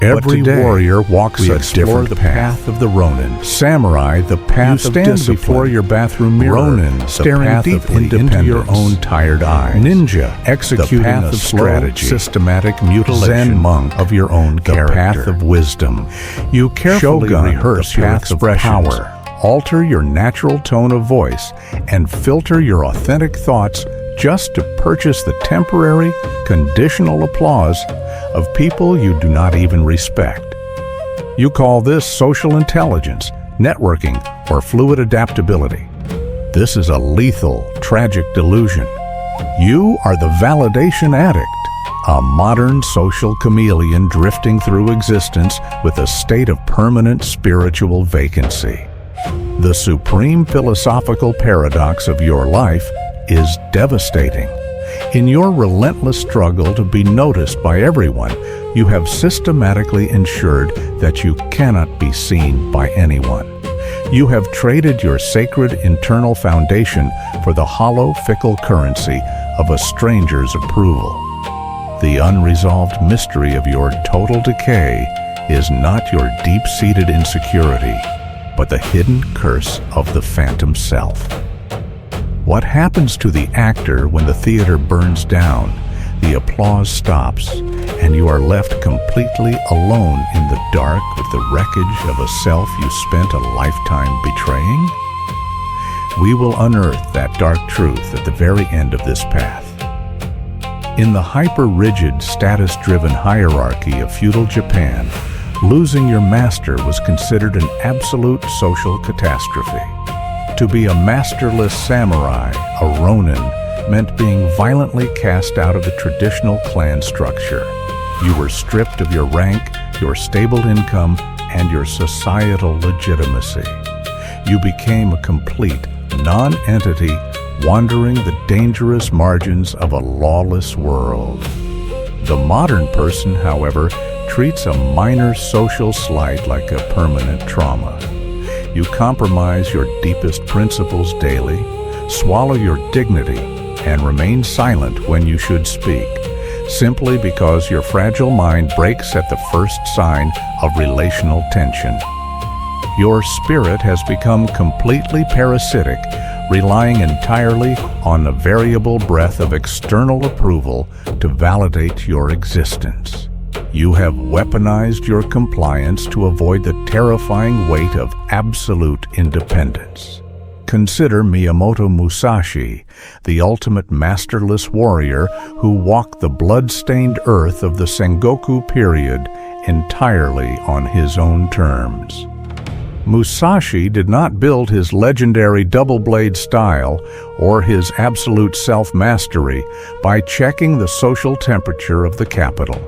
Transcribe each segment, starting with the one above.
Every warrior walks a different path of the Ronin. Samurai, the path of discipline. Before your bathroom mirror. Ronin, staring deeply into your own tired eyes. Ninja, executing the path of strategy. Systematic mutilation. Zen monk, of your own character. The path of wisdom. You carefully rehearse your expressions. Alter your natural tone of voice and filter your authentic thoughts just to purchase the temporary, conditional applause of people you do not even respect. You call this social intelligence, networking, or fluid adaptability. This is a lethal, tragic delusion. You are the validation addict, a modern social chameleon drifting through existence with a state of permanent spiritual vacancy. The supreme philosophical paradox of your life is devastating. In your relentless struggle to be noticed by everyone, you have systematically ensured that you cannot be seen by anyone. You have traded your sacred internal foundation for the hollow, fickle currency of a stranger's approval. The unresolved mystery of your total decay is not your deep-seated insecurity, but the hidden curse of the phantom self. What happens to the actor when the theater burns down, the applause stops, and you are left completely alone in the dark with the wreckage of a self you spent a lifetime betraying? We will unearth that dark truth at the very end of this path. In the hyper-rigid, status-driven hierarchy of feudal Japan, losing your master was considered an absolute social catastrophe. To be a masterless samurai, a Ronin, meant being violently cast out of the traditional clan structure. You were stripped of your rank, your stable income, and your societal legitimacy. You became a complete non-entity, wandering the dangerous margins of a lawless world. The modern person, however, treats a minor social slight like a permanent trauma. You compromise your deepest principles daily, swallow your dignity, and remain silent when you should speak, simply because your fragile mind breaks at the first sign of relational tension. Your spirit has become completely parasitic, relying entirely on the variable breath of external approval to validate your existence. You have weaponized your compliance to avoid the terrifying weight of absolute independence. Consider Miyamoto Musashi, the ultimate masterless warrior who walked the blood-stained earth of the Sengoku period entirely on his own terms. Musashi did not build his legendary double-blade style or his absolute self-mastery by checking the social temperature of the capital.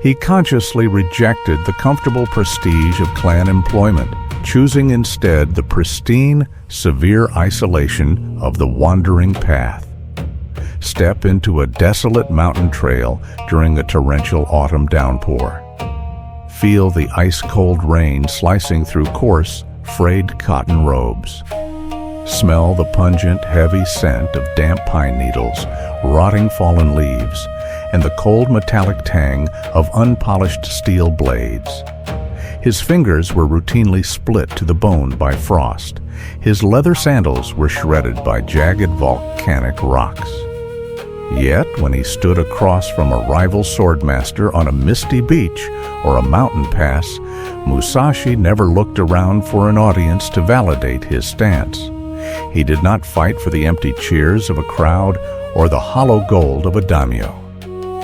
He consciously rejected the comfortable prestige of clan employment, choosing instead the pristine, severe isolation of the wandering path. Step into a desolate mountain trail during a torrential autumn downpour. Feel the ice-cold rain slicing through coarse, frayed cotton robes. Smell the pungent, heavy scent of damp pine needles, rotting fallen leaves, and the cold metallic tang of unpolished steel blades. His fingers were routinely split to the bone by frost. His leather sandals were shredded by jagged volcanic rocks. Yet, when he stood across from a rival swordmaster on a misty beach or a mountain pass, Musashi never looked around for an audience to validate his stance. He did not fight for the empty cheers of a crowd or the hollow gold of a daimyo.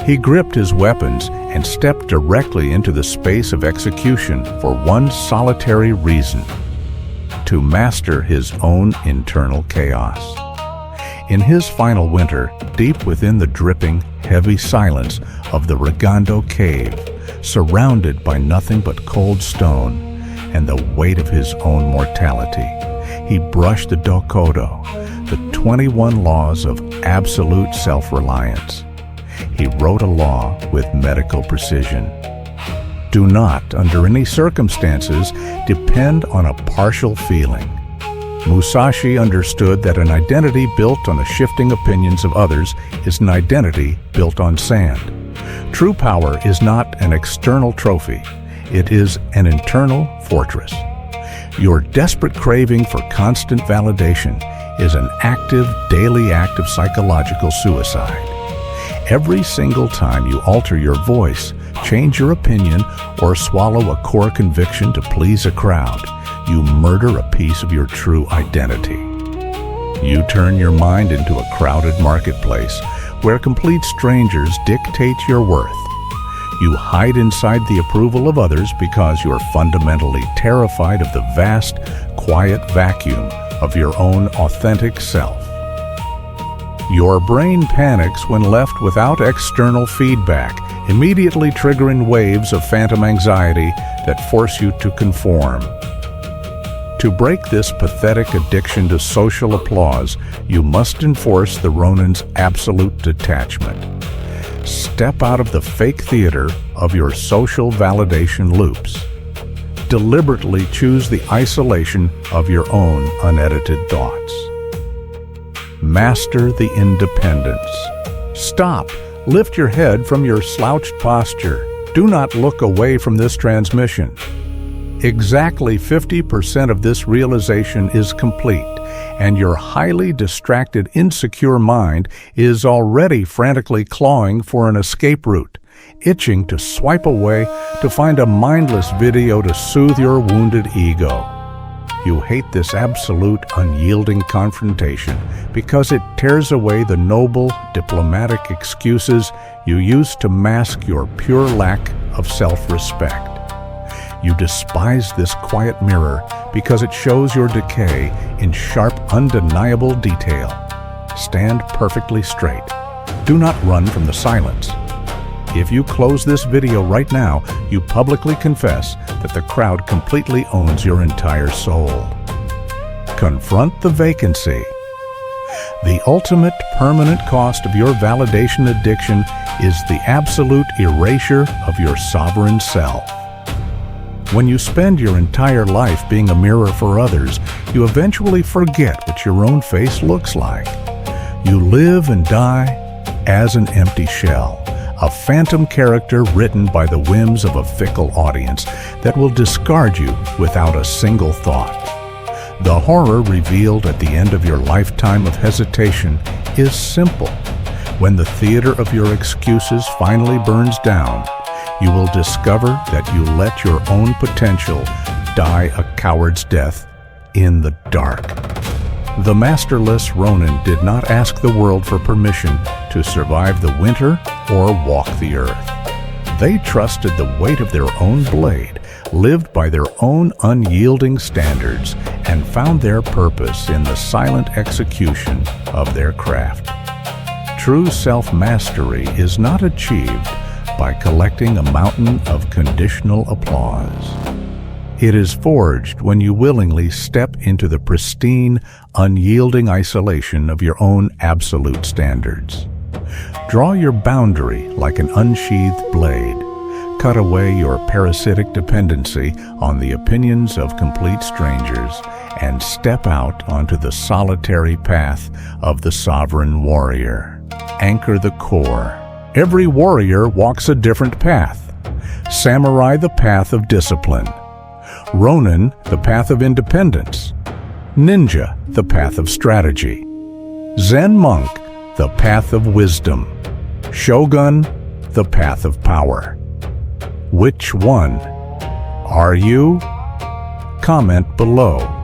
He gripped his weapons and stepped directly into the space of execution for one solitary reason: to master his own internal chaos. In his final winter, deep within the dripping, heavy silence of the Rigando cave, surrounded by nothing but cold stone and the weight of his own mortality, he brushed the Dokkodo, the 21 laws of absolute self-reliance. He wrote a law with medical precision. Do not, under any circumstances, depend on a partial feeling. Musashi understood that an identity built on the shifting opinions of others is an identity built on sand. True power is not an external trophy. It is an internal fortress. Your desperate craving for constant validation is an active, daily act of psychological suicide. Every single time you alter your voice, change your opinion, or swallow a core conviction to please a crowd, you murder a piece of your true identity. You turn your mind into a crowded marketplace where complete strangers dictate your worth. You hide inside the approval of others because you're fundamentally terrified of the vast, quiet vacuum of your own authentic self. Your brain panics when left without external feedback, immediately triggering waves of phantom anxiety that force you to conform. To break this pathetic addiction to social applause, you must enforce the Ronin's absolute detachment. Step out of the fake theater of your social validation loops. Deliberately choose the isolation of your own unedited thoughts. Master the independence. Stop. Lift your head from your slouched posture. Do not look away from this transmission. Exactly 50% of this realization is complete, and your highly distracted, insecure mind is already frantically clawing for an escape route, itching to swipe away to find a mindless video to soothe your wounded ego. You hate this absolute, unyielding confrontation because it tears away the noble, diplomatic excuses you use to mask your pure lack of self-respect. You despise this quiet mirror because it shows your decay in sharp, undeniable detail. Stand perfectly straight. Do not run from the silence. If you close this video right now, you publicly confess that the crowd completely owns your entire soul. Confront the vacancy. The ultimate permanent cost of your validation addiction is the absolute erasure of your sovereign self. When you spend your entire life being a mirror for others, you eventually forget what your own face looks like. You live and die as an empty shell, a phantom character written by the whims of a fickle audience that will discard you without a single thought. The horror revealed at the end of your lifetime of hesitation is simple. When the theater of your excuses finally burns down, you will discover that you let your own potential die a coward's death in the dark. The masterless Ronin did not ask the world for permission to survive the winter or walk the earth. They trusted the weight of their own blade, lived by their own unyielding standards, and found their purpose in the silent execution of their craft. True self-mastery is not achieved by collecting a mountain of conditional applause. It is forged when you willingly step into the pristine, unyielding isolation of your own absolute standards. Draw your boundary like an unsheathed blade. Cut away your parasitic dependency on the opinions of complete strangers and step out onto the solitary path of the sovereign warrior. Anchor the core. Every warrior walks a different path. Samurai, the path of discipline. Ronin, the path of independence. Ninja, the path of strategy. Zen monk, the path of wisdom. Shogun, the path of power. Which one are you? Comment below.